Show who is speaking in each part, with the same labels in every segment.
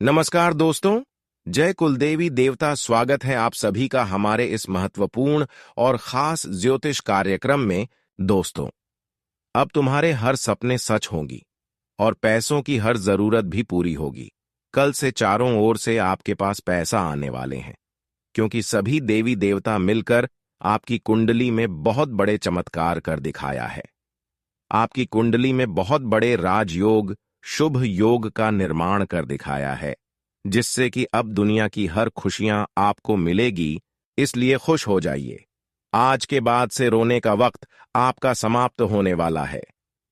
Speaker 1: नमस्कार दोस्तों। जय कुलदेवी देवता। स्वागत है आप सभी का हमारे इस महत्वपूर्ण और खास ज्योतिष कार्यक्रम में। दोस्तों, अब तुम्हारे हर सपने सच होंगी और पैसों की हर जरूरत भी पूरी होगी। कल से चारों ओर से आपके पास पैसा आने वाले हैं, क्योंकि सभी देवी देवता मिलकर आपकी कुंडली में बहुत बड़े चमत्कार कर दिखाया है। आपकी कुंडली में बहुत बड़े राजयोग, शुभ योग का निर्माण कर दिखाया है, जिससे कि अब दुनिया की हर खुशियां आपको मिलेगी। इसलिए खुश हो जाइए। आज के बाद से रोने का वक्त आपका समाप्त होने वाला है।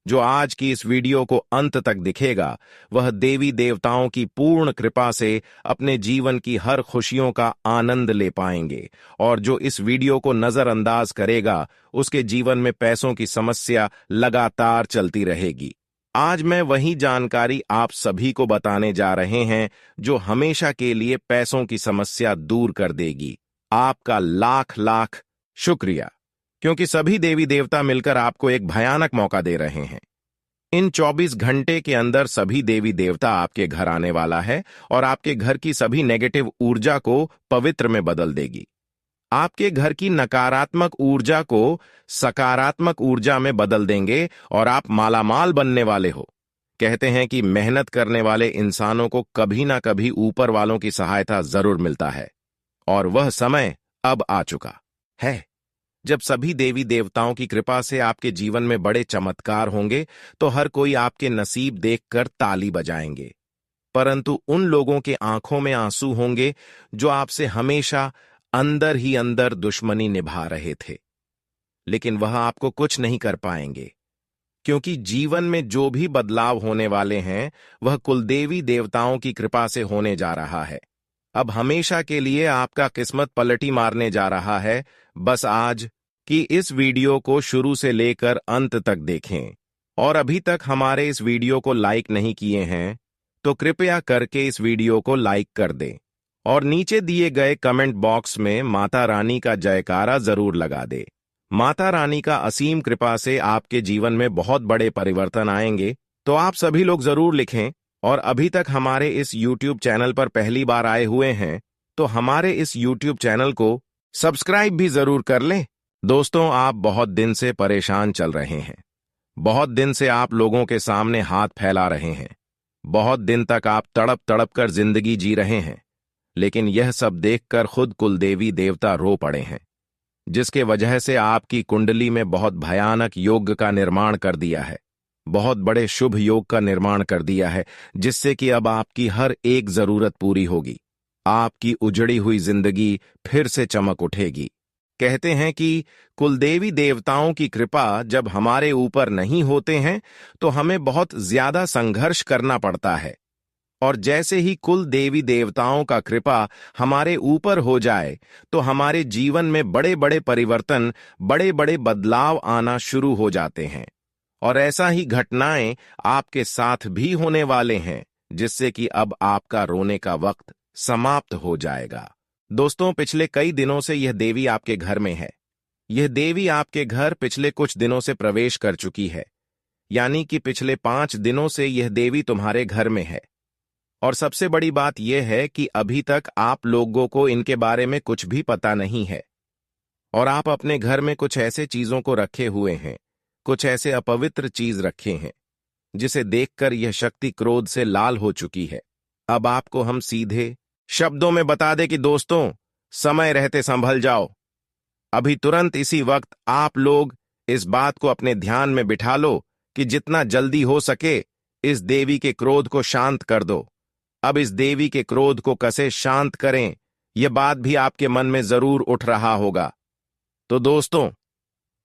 Speaker 1: जो आज की इस वीडियो को अंत तक दिखेगा, वह देवी देवताओं की पूर्ण कृपा से अपने जीवन की हर खुशियों का आनंद ले पाएंगे, और जो इस वीडियो को नजरअंदाज करेगा, उसके जीवन में पैसों की समस्या लगातार चलती रहेगी। आज मैं वही जानकारी आप सभी को बताने जा रहे हैं जो हमेशा के लिए पैसों की समस्या दूर कर देगी। आपका लाख लाख शुक्रिया, क्योंकि सभी देवी देवता मिलकर आपको एक भयानक मौका दे रहे हैं। इन 24 घंटे के अंदर सभी देवी देवता आपके घर आने वाला है और आपके घर की सभी नेगेटिव ऊर्जा को पवित्र में बदल देगी। आपके घर की नकारात्मक ऊर्जा को सकारात्मक ऊर्जा में बदल देंगे और आप मालामाल बनने वाले हो। कहते हैं कि मेहनत करने वाले इंसानों को कभी ना कभी ऊपर वालों की सहायता जरूर मिलता है, और वह समय अब आ चुका है जब सभी देवी देवताओं की कृपा से आपके जीवन में बड़े चमत्कार होंगे। तो हर कोई आपके नसीब देखकर ताली बजाएंगे, परंतु उन लोगों के आंखों में आंसू होंगे जो आपसे हमेशा अंदर ही अंदर दुश्मनी निभा रहे थे। लेकिन वह आपको कुछ नहीं कर पाएंगे, क्योंकि जीवन में जो भी बदलाव होने वाले हैं वह कुलदेवी देवताओं की कृपा से होने जा रहा है। अब हमेशा के लिए आपका किस्मत पलटी मारने जा रहा है। बस आज की इस वीडियो को शुरू से लेकर अंत तक देखें, और अभी तक हमारे इस वीडियो को लाइक नहीं किए हैं तो कृपया करके इस वीडियो को लाइक कर दें, और नीचे दिए गए कमेंट बॉक्स में माता रानी का जयकारा जरूर लगा दे। माता रानी का असीम कृपा से आपके जीवन में बहुत बड़े परिवर्तन आएंगे। तो आप सभी लोग जरूर लिखें, और अभी तक हमारे इस YouTube चैनल पर पहली बार आए हुए हैं तो हमारे इस YouTube चैनल को सब्सक्राइब भी जरूर कर लें। दोस्तों, आप बहुत दिन से परेशान चल रहे हैं। बहुत दिन से आप लोगों के सामने हाथ फैला रहे हैं। बहुत दिन तक आप तड़प तड़प कर जिंदगी जी रहे हैं, लेकिन यह सब देखकर खुद कुलदेवी देवता रो पड़े हैं, जिसके वजह से आपकी कुंडली में बहुत भयानक योग का निर्माण कर दिया है। बहुत बड़े शुभ योग का निर्माण कर दिया है, जिससे कि अब आपकी हर एक जरूरत पूरी होगी। आपकी उजड़ी हुई जिंदगी फिर से चमक उठेगी। कहते हैं कि कुलदेवी देवताओं की कृपा जब हमारे ऊपर नहीं होते हैं तो हमें बहुत ज्यादा संघर्ष करना पड़ता है, और जैसे ही कुल देवी देवताओं का कृपा हमारे ऊपर हो जाए तो हमारे जीवन में बड़े बड़े परिवर्तन, बड़े बड़े बदलाव आना शुरू हो जाते हैं। और ऐसा ही घटनाएं आपके साथ भी होने वाले हैं, जिससे कि अब आपका रोने का वक्त समाप्त हो जाएगा। दोस्तों, पिछले कई दिनों से यह देवी आपके घर में है। यह देवी आपके घर पिछले कुछ दिनों से प्रवेश कर चुकी है, यानी कि पिछले 5 दिनों से यह देवी तुम्हारे घर में है। और सबसे बड़ी बात यह है कि अभी तक आप लोगों को इनके बारे में कुछ भी पता नहीं है, और आप अपने घर में कुछ ऐसे चीजों को रखे हुए हैं, कुछ ऐसे अपवित्र चीज रखे हैं, जिसे देखकर यह शक्ति क्रोध से लाल हो चुकी है। अब आपको हम सीधे शब्दों में बता दें कि दोस्तों, समय रहते संभल जाओ। अभी तुरंत इसी वक्त आप लोग इस बात को अपने ध्यान में बिठा लो कि जितना जल्दी हो सके इस देवी के क्रोध को शांत कर दो। अब इस देवी के क्रोध को कैसे शांत करें, यह बात भी आपके मन में जरूर उठ रहा होगा। तो दोस्तों,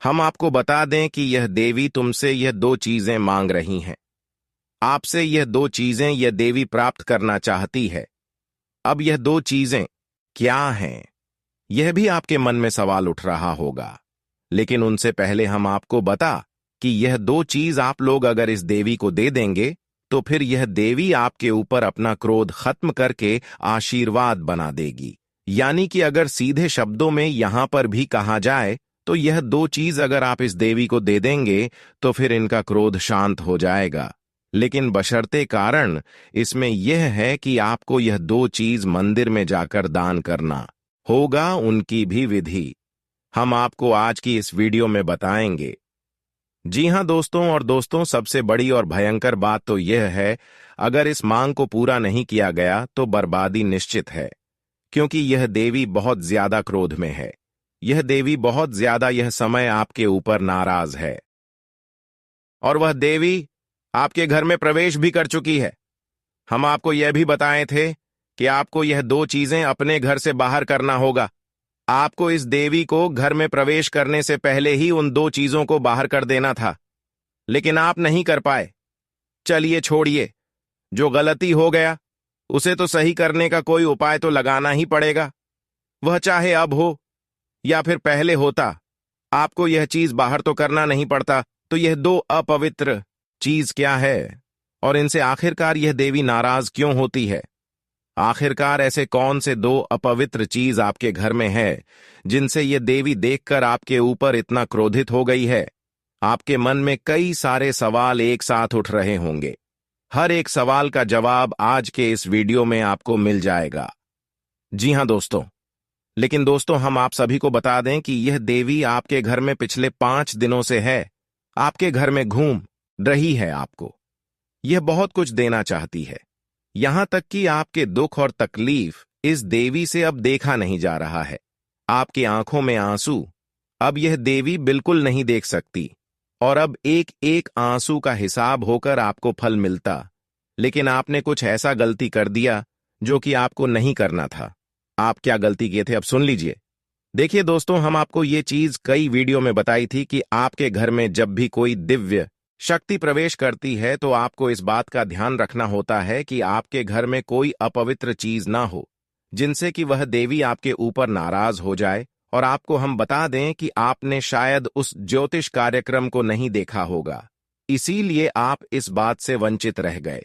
Speaker 1: हम आपको बता दें कि यह देवी तुमसे यह 2 चीजें मांग रही हैं। आपसे यह 2 चीजें यह देवी प्राप्त करना चाहती है। अब यह 2 चीजें क्या हैं, यह भी आपके मन में सवाल उठ रहा होगा, लेकिन उनसे पहले हम आपको बता कि यह 2 चीज आप लोग अगर इस देवी को दे देंगे तो फिर यह देवी आपके ऊपर अपना क्रोध खत्म करके आशीर्वाद बना देगी। यानी कि अगर सीधे शब्दों में यहां पर भी कहा जाए तो यह 2 चीज अगर आप इस देवी को दे देंगे तो फिर इनका क्रोध शांत हो जाएगा। लेकिन बशर्ते कारण इसमें यह है कि आपको यह दो चीज मंदिर में जाकर दान करना होगा, उनकी भी विधि हम आपको आज की इस वीडियो में बताएंगे। जी हां दोस्तों, और दोस्तों सबसे बड़ी और भयंकर बात तो यह है, अगर इस मांग को पूरा नहीं किया गया तो बर्बादी निश्चित है, क्योंकि यह देवी बहुत ज्यादा क्रोध में है। यह देवी बहुत ज्यादा यह समय आपके ऊपर नाराज है, और वह देवी आपके घर में प्रवेश भी कर चुकी है। हम आपको यह भी बताए थे कि आपको यह दो चीजें अपने घर से बाहर करना होगा। आपको इस देवी को घर में प्रवेश करने से पहले ही उन दो चीजों को बाहर कर देना था, लेकिन आप नहीं कर पाए। चलिए छोड़िए, जो गलती हो गया उसे तो सही करने का कोई उपाय तो लगाना ही पड़ेगा। वह चाहे अब हो या फिर पहले होता, आपको यह चीज बाहर तो करना नहीं पड़ता। तो यह दो अपवित्र चीज क्या है, और इनसे आखिरकार यह देवी नाराज क्यों होती है? आखिरकार ऐसे कौन से दो अपवित्र चीज आपके घर में है जिनसे यह देवी देखकर आपके ऊपर इतना क्रोधित हो गई है? आपके मन में कई सारे सवाल एक साथ उठ रहे होंगे। हर एक सवाल का जवाब आज के इस वीडियो में आपको मिल जाएगा। जी हां दोस्तों, लेकिन दोस्तों हम आप सभी को बता दें कि यह देवी आपके घर में पिछले 5 दिनों से है, आपके घर में घूम रही है। आपको यह बहुत कुछ देना चाहती है, यहां तक कि आपके दुख और तकलीफ इस देवी से अब देखा नहीं जा रहा है। आपकी आंखों में आंसू अब यह देवी बिल्कुल नहीं देख सकती, और अब एक एक आंसू का हिसाब होकर आपको फल मिलता। लेकिन आपने कुछ ऐसा गलती कर दिया जो कि आपको नहीं करना था। आप क्या गलती किए थे, अब सुन लीजिए। देखिए दोस्तों, हम आपको ये चीज कई वीडियो में बताई थी कि आपके घर में जब भी कोई दिव्य शक्ति प्रवेश करती है तो आपको इस बात का ध्यान रखना होता है कि आपके घर में कोई अपवित्र चीज ना हो, जिनसे कि वह देवी आपके ऊपर नाराज हो जाए। और आपको हम बता दें कि आपने शायद उस ज्योतिष कार्यक्रम को नहीं देखा होगा, इसीलिए आप इस बात से वंचित रह गए।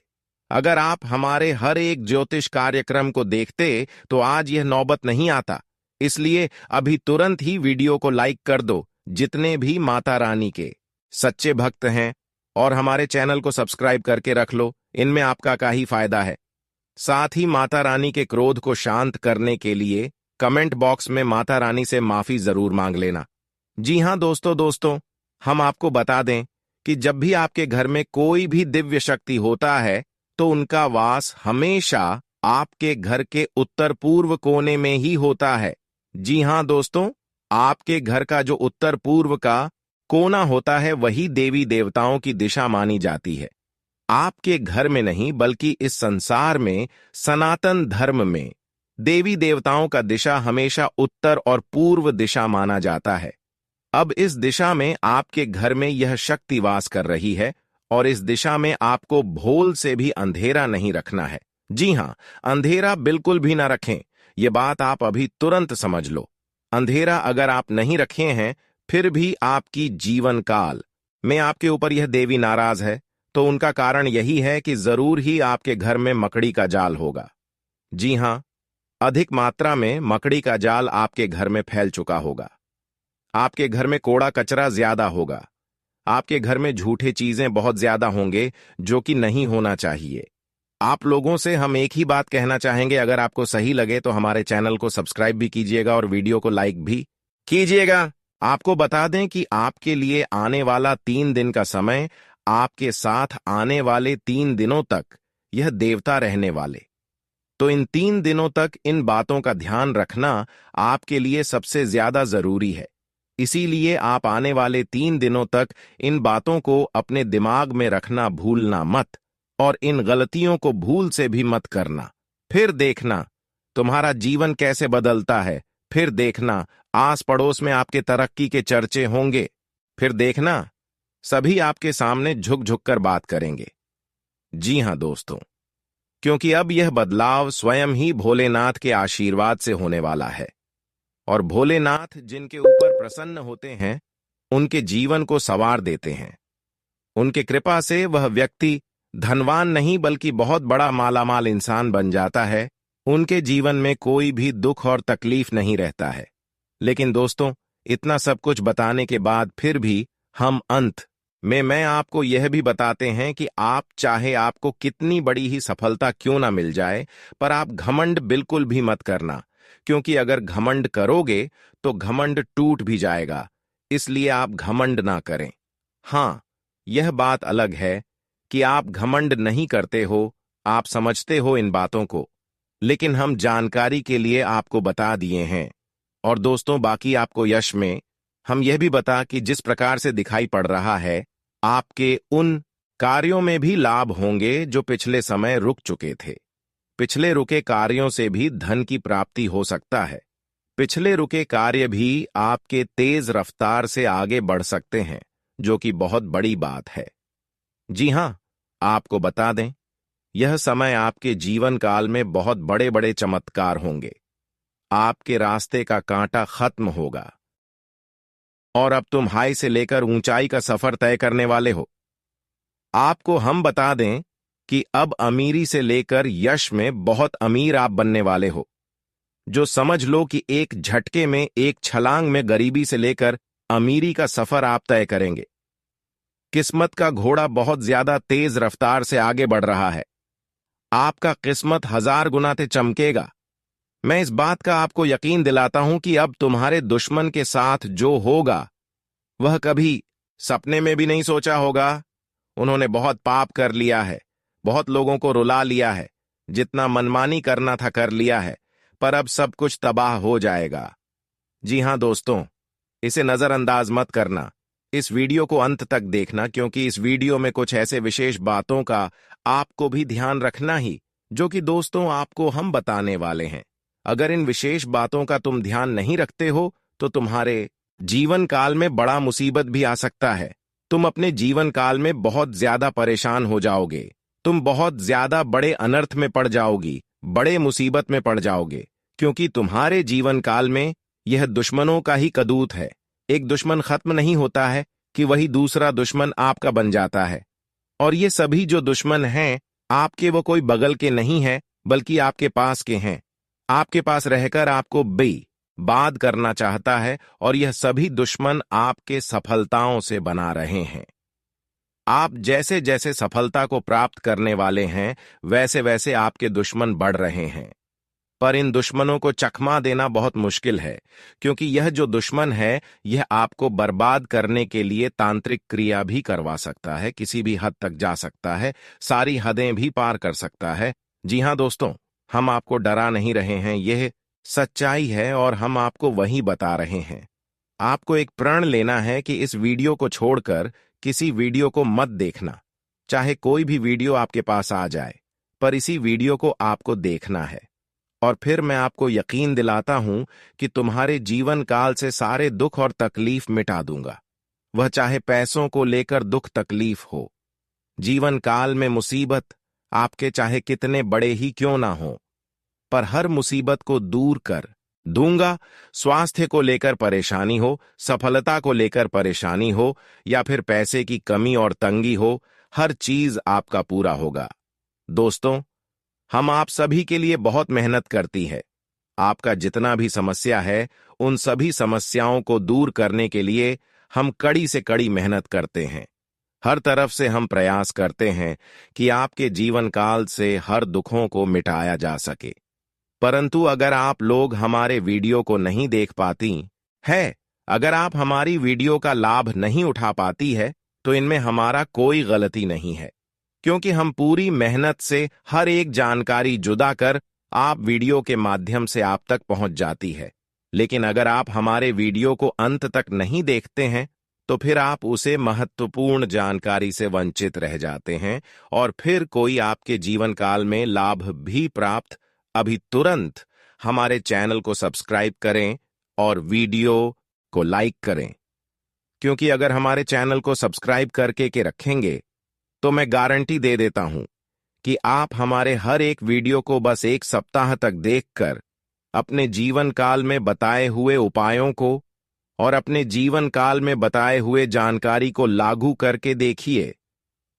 Speaker 1: अगर आप हमारे हर एक ज्योतिष कार्यक्रम को देखते तो आज यह नौबत नहीं आता। इसलिए अभी तुरंत ही वीडियो को लाइक कर दो, जितने भी माता रानी के सच्चे भक्त हैं, और हमारे चैनल को सब्सक्राइब करके रख लो, इनमें आपका क्या ही फायदा है। साथ ही माता रानी के क्रोध को शांत करने के लिए कमेंट बॉक्स में माता रानी से माफी जरूर मांग लेना। जी हां दोस्तों, हम आपको बता दें कि जब भी आपके घर में कोई भी दिव्य शक्ति होता है तो उनका वास हमेशा आपके घर के उत्तर पूर्व कोने में ही होता है। जी हां दोस्तों, आपके घर का जो उत्तर पूर्व का कोना होता है वही देवी देवताओं की दिशा मानी जाती है। आपके घर में नहीं बल्कि इस संसार में सनातन धर्म में देवी देवताओं का दिशा हमेशा उत्तर और पूर्व दिशा माना जाता है। अब इस दिशा में आपके घर में यह शक्ति वास कर रही है, और इस दिशा में आपको भूल से भी अंधेरा नहीं रखना है। जी हां, अंधेरा बिल्कुल भी ना रखें, यह बात आप अभी तुरंत समझ लो। अंधेरा अगर आप नहीं रखे हैं, फिर भी आपकी जीवन काल में आपके ऊपर यह देवी नाराज है, तो उनका कारण यही है कि जरूर ही आपके घर में मकड़ी का जाल होगा। जी हां, अधिक मात्रा में मकड़ी का जाल आपके घर में फैल चुका होगा। आपके घर में कूड़ा कचरा ज्यादा होगा। आपके घर में झूठे चीजें बहुत ज्यादा होंगे जो कि नहीं होना चाहिए। आप लोगों से हम एक ही बात कहना चाहेंगे, अगर आपको सही लगे तो हमारे चैनल को सब्सक्राइब भी कीजिएगा और वीडियो को लाइक भी कीजिएगा। आपको बता दें कि आपके लिए आने वाला 3 दिन का समय, आपके साथ आने वाले 3 दिनों तक यह देवता रहने वाले। तो इन 3 दिनों तक इन बातों का ध्यान रखना आपके लिए सबसे ज्यादा जरूरी है। इसीलिए आप आने वाले 3 दिनों तक इन बातों को अपने दिमाग में रखना भूलना मत, और इन गलतियों को भूल से भी मत करना। फिर देखना तुम्हारा जीवन कैसे बदलता है। फिर देखना आस पड़ोस में आपके तरक्की के चर्चे होंगे। फिर देखना सभी आपके सामने झुक झुक कर बात करेंगे। जी हां दोस्तों, क्योंकि अब यह बदलाव स्वयं ही भोलेनाथ के आशीर्वाद से होने वाला है, और भोलेनाथ जिनके ऊपर प्रसन्न होते हैं उनके जीवन को संवार देते हैं। उनके कृपा से वह व्यक्ति धनवान नहीं बल्कि बहुत बड़ा मालामाल इंसान बन जाता है। उनके जीवन में कोई भी दुख और तकलीफ नहीं रहता है। लेकिन दोस्तों, इतना सब कुछ बताने के बाद फिर भी हम अंत में मैं आपको यह भी बताते हैं कि आप चाहे आपको कितनी बड़ी ही सफलता क्यों ना मिल जाए, पर आप घमंड बिल्कुल भी मत करना, क्योंकि अगर घमंड करोगे तो घमंड टूट भी जाएगा। इसलिए आप घमंड ना करें। हाँ, यह बात अलग है कि आप घमंड नहीं करते हो, आप समझते हो इन बातों को, लेकिन हम जानकारी के लिए आपको बता दिए हैं। और दोस्तों, बाकी आपको यश में हम यह भी बता कि जिस प्रकार से दिखाई पड़ रहा है, आपके उन कार्यों में भी लाभ होंगे जो पिछले समय रुक चुके थे। पिछले रुके कार्यों से भी धन की प्राप्ति हो सकता है। पिछले रुके कार्य भी आपके तेज रफ्तार से आगे बढ़ सकते हैं, जो कि बहुत बड़ी बात है। जी हां, आपको बता दें, यह समय आपके जीवन काल में बहुत बड़े बड़े चमत्कार होंगे। आपके रास्ते का कांटा खत्म होगा और अब तुम हाई से लेकर ऊंचाई का सफर तय करने वाले हो। आपको हम बता दें कि अब अमीरी से लेकर यश में बहुत अमीर आप बनने वाले हो, जो समझ लो कि एक झटके में, एक छलांग में गरीबी से लेकर अमीरी का सफर आप तय करेंगे। किस्मत का घोड़ा बहुत ज्यादा तेज रफ्तार से आगे बढ़ रहा है। आपका किस्मत 1000 गुना से चमकेगा। मैं इस बात का आपको यकीन दिलाता हूं कि अब तुम्हारे दुश्मन के साथ जो होगा, वह कभी सपने में भी नहीं सोचा होगा। उन्होंने बहुत पाप कर लिया है, बहुत लोगों को रुला लिया है, जितना मनमानी करना था कर लिया है, पर अब सब कुछ तबाह हो जाएगा। जी हां दोस्तों, इसे नजरअंदाज मत करना। इस वीडियो को अंत तक देखना, क्योंकि इस वीडियो में कुछ ऐसे विशेष बातों का आपको भी ध्यान रखना ही, जो कि दोस्तों आपको हम बताने वाले हैं। अगर इन विशेष बातों का तुम ध्यान नहीं रखते हो तो तुम्हारे जीवन काल में बड़ा मुसीबत भी आ सकता है। तुम अपने जीवन काल में बहुत ज्यादा परेशान हो जाओगे। तुम बहुत ज्यादा बड़े अनर्थ में पड़ जाओगी, बड़े मुसीबत में पड़ जाओगे, क्योंकि तुम्हारे जीवन काल में यह दुश्मनों का ही कदूत है। एक दुश्मन खत्म नहीं होता है कि वही दूसरा दुश्मन आपका बन जाता है। और ये सभी जो दुश्मन हैं आपके, वो कोई बगल के नहीं हैं, बल्कि आपके पास के हैं। आपके पास रहकर आपको बर्बाद करना चाहता है, और यह सभी दुश्मन आपके सफलताओं से बना रहे हैं। आप जैसे जैसे सफलता को प्राप्त करने वाले हैं, वैसे वैसे आपके दुश्मन बढ़ रहे हैं। पर इन दुश्मनों को चकमा देना बहुत मुश्किल है, क्योंकि यह जो दुश्मन है, यह आपको बर्बाद करने के लिए तांत्रिक क्रिया भी करवा सकता है, किसी भी हद तक जा सकता है, सारी हदें भी पार कर सकता है। जी हां दोस्तों, हम आपको डरा नहीं रहे हैं, यह सच्चाई है और हम आपको वही बता रहे हैं। आपको एक प्रण लेना है कि इस वीडियो को छोड़कर किसी वीडियो को मत देखना। चाहे कोई भी वीडियो आपके पास आ जाए, पर इसी वीडियो को आपको देखना है। और फिर मैं आपको यकीन दिलाता हूं कि तुम्हारे जीवन काल से सारे दुख और तकलीफ मिटा दूंगा। वह चाहे पैसों को लेकर दुख तकलीफ हो, जीवन काल में मुसीबत आपके चाहे कितने बड़े ही क्यों ना हो, पर हर मुसीबत को दूर कर दूंगा। स्वास्थ्य को लेकर परेशानी हो, सफलता को लेकर परेशानी हो, या फिर पैसे की कमी और तंगी हो, हर चीज आपका पूरा होगा। दोस्तों, हम आप सभी के लिए बहुत मेहनत करती है। आपका जितना भी समस्या है, उन सभी समस्याओं को दूर करने के लिए हम कड़ी से कड़ी मेहनत करते हैं। हर तरफ से हम प्रयास करते हैं कि आपके जीवन काल से हर दुखों को मिटाया जा सके। परंतु अगर आप लोग हमारे वीडियो को नहीं देख पाती है, अगर आप हमारी वीडियो का लाभ नहीं उठा पाती है, तो इनमें हमारा कोई गलती नहीं है, क्योंकि हम पूरी मेहनत से हर एक जानकारी जुदा कर आप वीडियो के माध्यम से आप तक पहुंच जाती है। लेकिन अगर आप हमारे वीडियो को अंत तक नहीं देखते हैं, तो फिर आप उसे महत्वपूर्ण जानकारी से वंचित रह जाते हैं, और फिर कोई आपके जीवन काल में लाभ भी प्राप्त। अभी तुरंत हमारे चैनल को सब्सक्राइब करें और वीडियो को लाइक करें, क्योंकि अगर हमारे चैनल को सब्सक्राइब करके के रखेंगे, तो मैं गारंटी दे देता हूं कि आप हमारे हर एक वीडियो को बस एक सप्ताह तक देखकर अपने जीवन काल में बताए हुए उपायों को और अपने जीवन काल में बताए हुए जानकारी को लागू करके देखिए।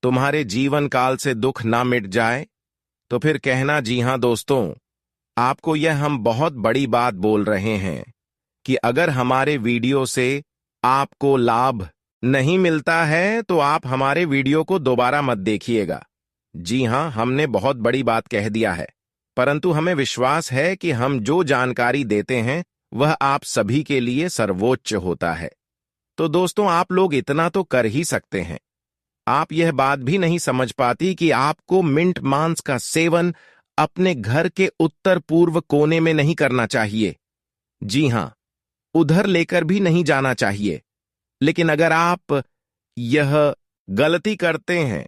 Speaker 1: तुम्हारे जीवन काल से दुख ना मिट जाए तो फिर कहना। जी हां दोस्तों, आपको यह हम बहुत बड़ी बात बोल रहे हैं कि अगर हमारे वीडियो से आपको लाभ नहीं मिलता है तो आप हमारे वीडियो को दोबारा मत देखिएगा। जी हां, हमने बहुत बड़ी बात कह दिया है, परंतु हमें विश्वास है कि हम जो जानकारी देते हैं वह आप सभी के लिए सर्वोच्च होता है। तो दोस्तों, आप लोग इतना तो कर ही सकते हैं। आप यह बात भी नहीं समझ पाती कि आपको मिंट मांस का सेवन अपने घर के उत्तर पूर्व कोने में नहीं करना चाहिए। जी हां, उधर लेकर भी नहीं जाना चाहिए। लेकिन अगर आप यह गलती करते हैं,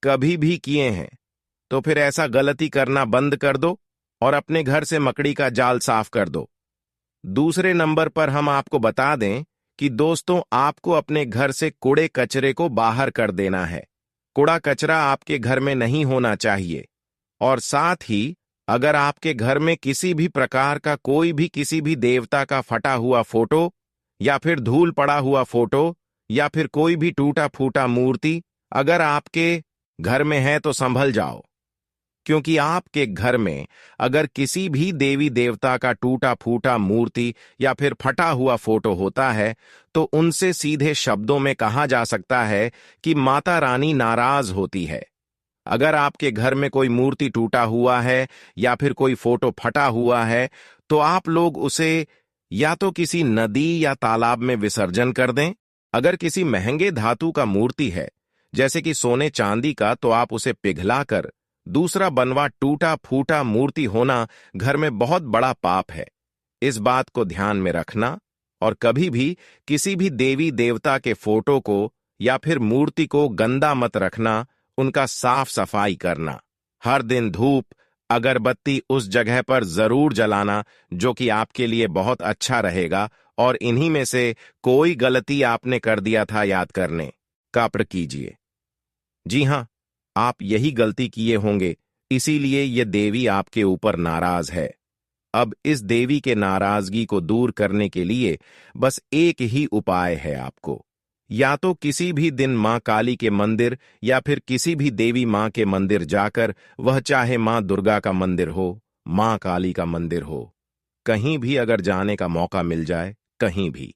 Speaker 1: कभी भी किए हैं, तो फिर ऐसा गलती करना बंद कर दो और अपने घर से मकड़ी का जाल साफ कर दो। दूसरे नंबर पर हम आपको बता दें कि दोस्तों, आपको अपने घर से कूड़े कचरे को बाहर कर देना है। कूड़ा कचरा आपके घर में नहीं होना चाहिए। और साथ ही अगर आपके घर में किसी भी प्रकार का कोई भी किसी भी देवता का फटा हुआ फोटो या फिर धूल पड़ा हुआ फोटो या फिर कोई भी टूटा फूटा मूर्ति अगर आपके घर में है तो संभल जाओ, क्योंकि आपके घर में अगर किसी भी देवी देवता का टूटा फूटा मूर्ति या फिर फटा हुआ फोटो होता है तो उनसे सीधे शब्दों में कहा जा सकता है कि माता रानी नाराज होती है। अगर आपके घर में कोई मूर्ति टूटा हुआ है या फिर कोई फोटो फटा हुआ है तो आप लोग उसे या तो किसी नदी या तालाब में विसर्जन कर दें। अगर किसी महंगे धातु का मूर्ति है, जैसे कि सोने चांदी का, तो आप उसे पिघलाकर दूसरा बनवा टूटा फूटा मूर्ति होना घर में बहुत बड़ा पाप है। इस बात को ध्यान में रखना और कभी भी किसी भी देवी देवता के फोटो को या फिर मूर्ति को गंदा मत रखना, उनका साफ सफाई करना। हर दिन धूप अगरबत्ती उस जगह पर जरूर जलाना, जो कि आपके लिए बहुत अच्छा रहेगा। और इन्हीं में से कोई गलती आपने कर दिया था याद करने का प्रयास कीजिए। जी हां, आप यही गलती किए होंगे, इसीलिए ये देवी आपके ऊपर नाराज है। अब इस देवी के नाराजगी को दूर करने के लिए बस एक ही उपाय है आपको। या तो किसी भी दिन मां काली के मंदिर या फिर किसी भी देवी मां के मंदिर जाकर, वह चाहे मां दुर्गा का मंदिर हो, मां काली का मंदिर हो, कहीं भी अगर जाने का मौका मिल जाए, कहीं भी,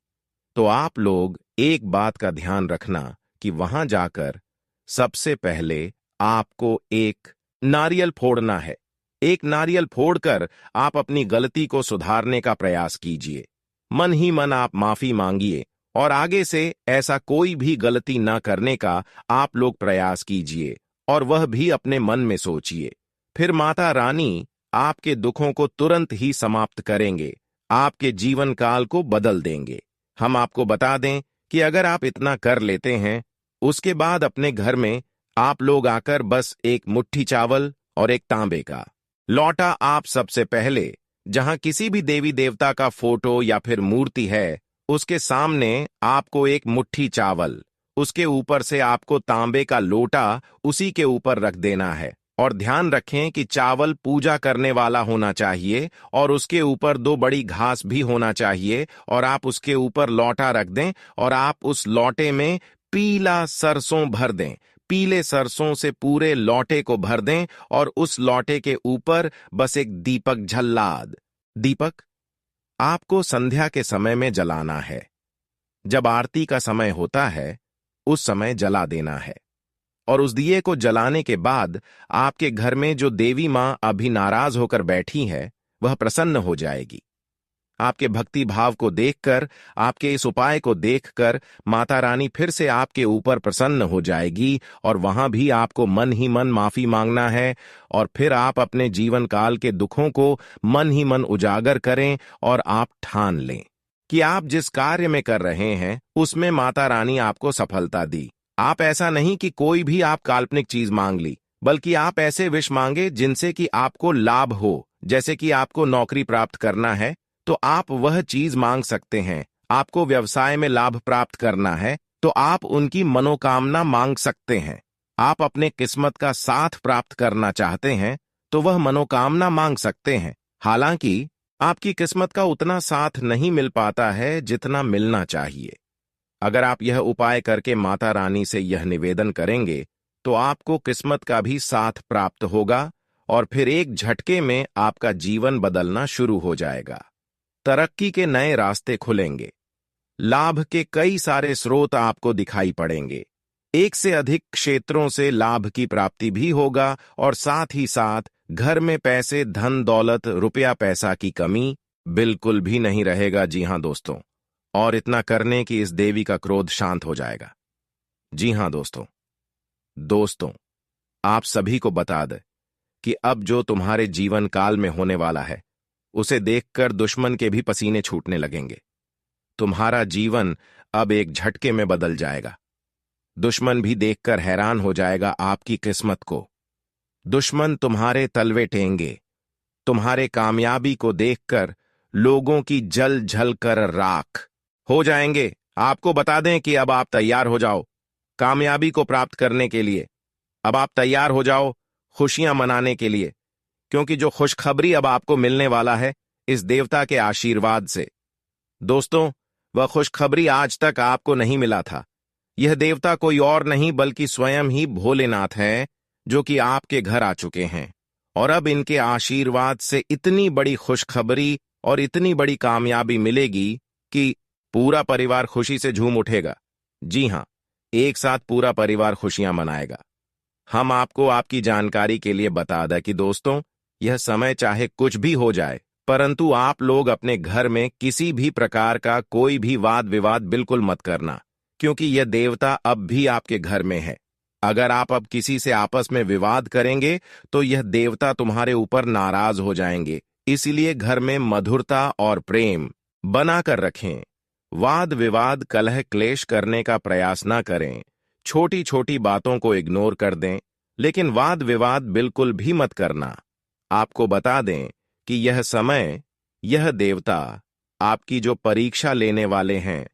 Speaker 1: तो आप लोग एक बात का ध्यान रखना कि वहां जाकर सबसे पहले आपको एक नारियल फोड़ना है। एक नारियल फोड़कर आप अपनी गलती को सुधारने का प्रयास कीजिए। मन ही मन आप माफी मांगिए और आगे से ऐसा कोई भी गलती ना करने का आप लोग प्रयास कीजिए, और वह भी अपने मन में सोचिए। फिर माता रानी आपके दुखों को तुरंत ही समाप्त करेंगे, आपके जीवन काल को बदल देंगे। हम आपको बता दें कि अगर आप इतना कर लेते हैं, उसके बाद अपने घर में आप लोग आकर बस एक मुट्ठी चावल और एक तांबे का लौटा, आप सबसे पहले जहां किसी भी देवी देवता का फोटो या फिर मूर्ति है उसके सामने आपको एक मुट्ठी चावल, उसके ऊपर से आपको तांबे का लोटा उसी के ऊपर रख देना है। और ध्यान रखें कि चावल पूजा करने वाला होना चाहिए और उसके ऊपर 2 बड़ी घास भी होना चाहिए, और आप उसके ऊपर लौटा रख दें और आप उस लौटे में पीला सरसों भर दें। पीले सरसों से पूरे लौटे को भर दें और उस लौटे के ऊपर बस एक दीपक झल्लाद। दीपक आपको संध्या के समय में जलाना है। जब आरती का समय होता है उस समय जला देना है। और उस दिए को जलाने के बाद आपके घर में जो देवी मां अभी नाराज होकर बैठी है वह प्रसन्न हो जाएगी। आपके भक्ति भाव को देखकर, आपके इस उपाय को देखकर माता रानी फिर से आपके ऊपर प्रसन्न हो जाएगी, और वहां भी आपको मन ही मन माफी मांगना है। और फिर आप अपने जीवन काल के दुखों को मन ही मन उजागर करें और आप ठान लें कि आप जिस कार्य में कर रहे हैं उसमें माता रानी आपको सफलता दी। आप ऐसा नहीं कि कोई भी आप काल्पनिक चीज मांग ली, बल्कि आप ऐसे विश मांगे जिनसे कि आपको लाभ हो। जैसे कि आपको नौकरी प्राप्त करना है तो आप वह चीज मांग सकते हैं। आपको व्यवसाय में लाभ प्राप्त करना है तो आप उनकी मनोकामना मांग सकते हैं। आप अपने किस्मत का साथ प्राप्त करना चाहते हैं तो वह मनोकामना मांग सकते हैं। हालांकि आपकी किस्मत का उतना साथ नहीं मिल पाता है जितना मिलना चाहिए। अगर आप यह उपाय करके माता रानी से यह निवेदन करेंगे तो आपको किस्मत का भी साथ प्राप्त होगा और फिर एक झटके में आपका जीवन बदलना शुरू हो जाएगा। तरक्की के नए रास्ते खुलेंगे, लाभ के कई सारे स्रोत आपको दिखाई पड़ेंगे। एक से अधिक क्षेत्रों से लाभ की प्राप्ति भी होगा और साथ ही साथ घर में पैसे, धन दौलत, रुपया पैसा की कमी बिल्कुल भी नहीं रहेगा। जी हां दोस्तों, और इतना करने की इस देवी का क्रोध शांत हो जाएगा। जी हां दोस्तों, आप सभी को बता दें कि अब जो तुम्हारे जीवन काल में होने वाला है, उसे देखकर दुश्मन के भी पसीने छूटने लगेंगे। तुम्हारा जीवन अब एक झटके में बदल जाएगा। दुश्मन भी देखकर हैरान हो जाएगा आपकी किस्मत को। दुश्मन तुम्हारे तलवे टेंगे। तुम्हारे कामयाबी को देखकर लोगों की जल जल कर राख हो जाएंगे। आपको बता दें कि अब आप तैयार हो जाओ कामयाबी को प्राप्त करने के लिए। अब आप तैयार हो जाओ खुशियां मनाने के लिए, क्योंकि जो खुशखबरी अब आपको मिलने वाला है इस देवता के आशीर्वाद से। दोस्तों, वह खुशखबरी आज तक आपको नहीं मिला था। यह देवता कोई और नहीं बल्कि स्वयं ही भोलेनाथ हैं, जो कि आपके घर आ चुके हैं। और अब इनके आशीर्वाद से इतनी बड़ी खुशखबरी और इतनी बड़ी कामयाबी मिलेगी कि पूरा परिवार खुशी से झूम उठेगा। जी हां, एक साथ पूरा परिवार खुशियां मनाएगा। हम आपको आपकी जानकारी के लिए बता दें कि दोस्तों, यह समय चाहे कुछ भी हो जाए, परंतु आप लोग अपने घर में किसी भी प्रकार का कोई भी वाद विवाद बिल्कुल मत करना, क्योंकि यह देवता अब भी आपके घर में है। अगर आप अब किसी से आपस में विवाद करेंगे तो यह देवता तुम्हारे ऊपर नाराज हो जाएंगे। इसलिए घर में मधुरता और प्रेम बनाकर रखें। वाद विवाद, कलह क्लेश करने का प्रयास ना करें। छोटी छोटी बातों को इग्नोर कर दें, लेकिन वाद विवाद बिल्कुल भी मत करना। आपको बता दें कि यह समय, यह देवता आपकी जो परीक्षा लेने वाले हैं,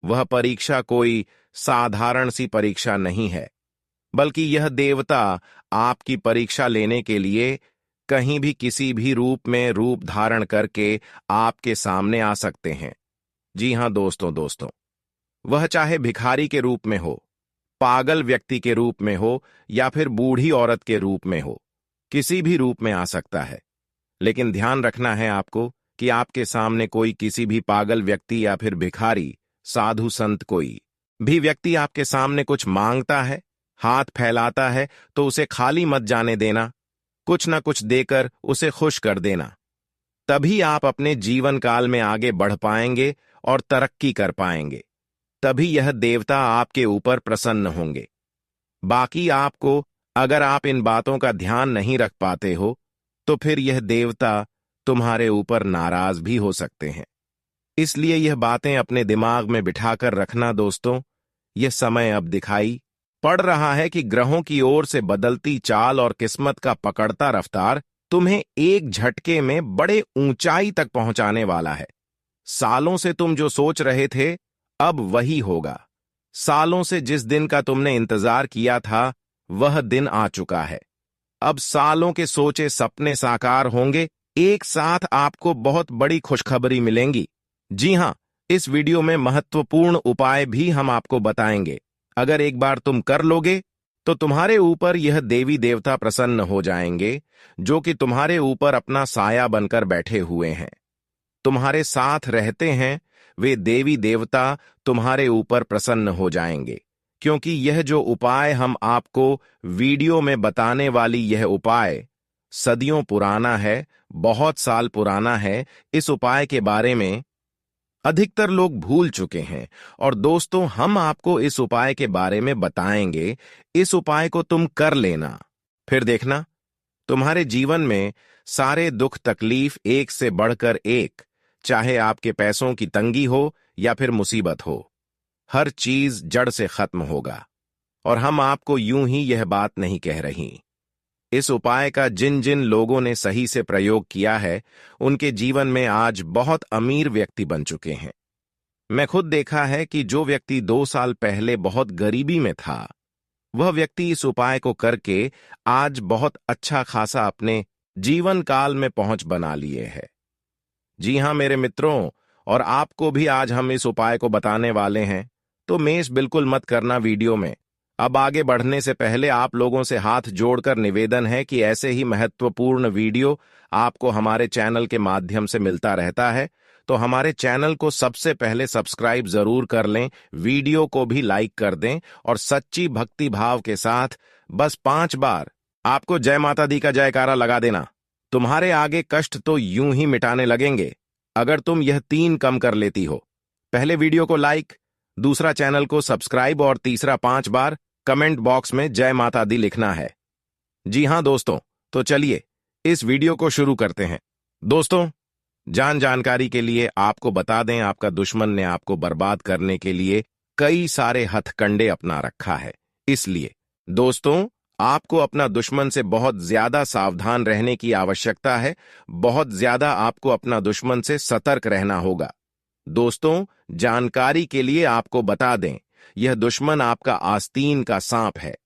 Speaker 1: वह परीक्षा कोई साधारण सी परीक्षा नहीं है, बल्कि यह देवता आपकी परीक्षा लेने के लिए कहीं भी किसी भी रूप में रूप धारण करके आपके सामने आ सकते हैं। जी हां दोस्तों, वह चाहे भिखारी के रूप में हो, पागल व्यक्ति के रूप में हो या फिर बूढ़ी औरत के रूप में हो, किसी भी रूप में आ सकता है। लेकिन ध्यान रखना है आपको कि आपके सामने कोई किसी भी पागल व्यक्ति या फिर भिखारी, साधु संत कोई भी व्यक्ति आपके सामने कुछ मांगता है, हाथ फैलाता है, तो उसे खाली मत जाने देना। कुछ ना कुछ देकर उसे खुश कर देना। तभी आप अपने जीवन काल में आगे बढ़ पाएंगे और तरक्की कर पाएंगे। तभी यह देवता आपके ऊपर प्रसन्न होंगे। बाकी आपको, अगर आप इन बातों का ध्यान नहीं रख पाते हो, तो फिर यह देवता तुम्हारे ऊपर नाराज भी हो सकते हैं। इसलिए यह बातें अपने दिमाग में बिठाकर रखना दोस्तों। यह समय अब दिखाई पड़ रहा है कि ग्रहों की ओर से बदलती चाल और किस्मत का पकड़ता रफ्तार तुम्हें एक झटके में बड़े ऊंचाई तक पहुंचाने वाला है। सालों से तुम जो सोच रहे थे, अब वही होगा। सालों से जिस दिन का तुमने इंतजार किया था, वह दिन आ चुका है। अब सालों के सोचे सपने साकार होंगे। एक साथ आपको बहुत बड़ी खुशखबरी मिलेंगी। जी हां, इस वीडियो में महत्वपूर्ण उपाय भी हम आपको बताएंगे। अगर एक बार तुम कर लोगे तो तुम्हारे ऊपर यह देवी देवता प्रसन्न हो जाएंगे, जो कि तुम्हारे ऊपर अपना साया बनकर बैठे हुए हैं, तुम्हारे साथ रहते हैं। वे देवी देवता तुम्हारे ऊपर प्रसन्न हो जाएंगे, क्योंकि यह जो उपाय हम आपको वीडियो में बताने वाली यह उपाय सदियों पुराना है, बहुत साल पुराना है। इस उपाय के बारे में अधिकतर लोग भूल चुके हैं, और दोस्तों, हम आपको इस उपाय के बारे में बताएंगे। इस उपाय को तुम कर लेना, फिर देखना तुम्हारे जीवन में सारे दुख तकलीफ एक से बढ़कर एक, चाहे आपके पैसों की तंगी हो या फिर मुसीबत हो, हर चीज जड़ से खत्म होगा। और हम आपको यूं ही यह बात नहीं कह रही। इस उपाय का जिन जिन लोगों ने सही से प्रयोग किया है, उनके जीवन में आज बहुत अमीर व्यक्ति बन चुके हैं। मैं खुद देखा है कि जो व्यक्ति 2 साल पहले बहुत गरीबी में था, वह व्यक्ति इस उपाय को करके आज बहुत अच्छा खासा अपने जीवन काल में पहुंच बना लिए है। जी हां मेरे मित्रों, और आपको भी आज हम इस उपाय को बताने वाले हैं, तो मिस बिल्कुल मत करना वीडियो में। अब आगे बढ़ने से पहले आप लोगों से हाथ जोड़कर निवेदन है कि ऐसे ही महत्वपूर्ण वीडियो आपको हमारे चैनल के माध्यम से मिलता रहता है, तो हमारे चैनल को सबसे पहले सब्सक्राइब जरूर कर लें, वीडियो को भी लाइक कर दें और सच्ची भक्ति भाव के साथ बस 5 बार आपको जय माता दी का जयकारा लगा देना। तुम्हारे आगे कष्ट तो यूं ही मिटाने लगेंगे अगर तुम यह 3 कम कर लेती हो। पहले वीडियो को लाइक, दूसरा चैनल को सब्सक्राइब और तीसरा 5 बार कमेंट बॉक्स में जय माता दी लिखना है। जी हां दोस्तों, तो चलिए इस वीडियो को शुरू करते हैं। दोस्तों, जानकारी के लिए आपको बता दें, आपका दुश्मन ने आपको बर्बाद करने के लिए कई सारे हथकंडे अपना रखा है। इसलिए दोस्तों, आपको अपना दुश्मन से बहुत ज्यादा सावधान रहने की आवश्यकता है। बहुत ज्यादा आपको अपना दुश्मन से सतर्क रहना होगा। दोस्तों, जानकारी के लिए आपको बता दें, यह दुश्मन आपका आस्तीन का सांप है।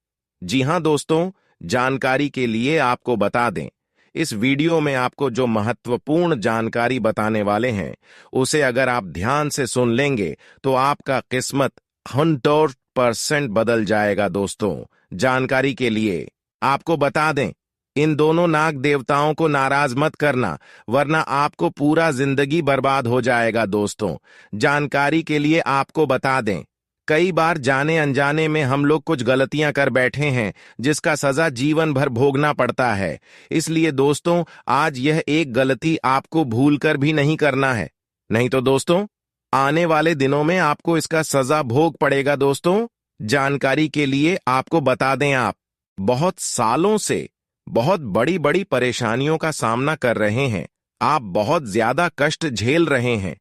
Speaker 1: जी हां दोस्तों, जानकारी के लिए आपको बता दें, इस वीडियो में आपको जो महत्वपूर्ण जानकारी बताने वाले हैं उसे अगर आप ध्यान से सुन लेंगे तो आपका किस्मत 100% बदल जाएगा। दोस्तों, जानकारी के लिए आपको बता दें, इन दोनों नाग देवताओं को नाराज मत करना, वरना आपको पूरा जिंदगी बर्बाद हो जाएगा। दोस्तों, जानकारी के लिए आपको बता दें, कई बार जाने अनजाने में हम लोग कुछ गलतियां कर बैठे हैं जिसका सजा जीवन भर भोगना पड़ता है। इसलिए दोस्तों, आज यह एक गलती आपको भूलकर भी नहीं करना है, नहीं तो दोस्तों आने वाले दिनों में आपको इसका सजा भोग पड़ेगा। दोस्तों, जानकारी के लिए आपको बता दें, आप बहुत सालों से बहुत बड़ी बड़ी परेशानियों का सामना कर रहे हैं, आप बहुत ज्यादा कष्ट झेल रहे हैं।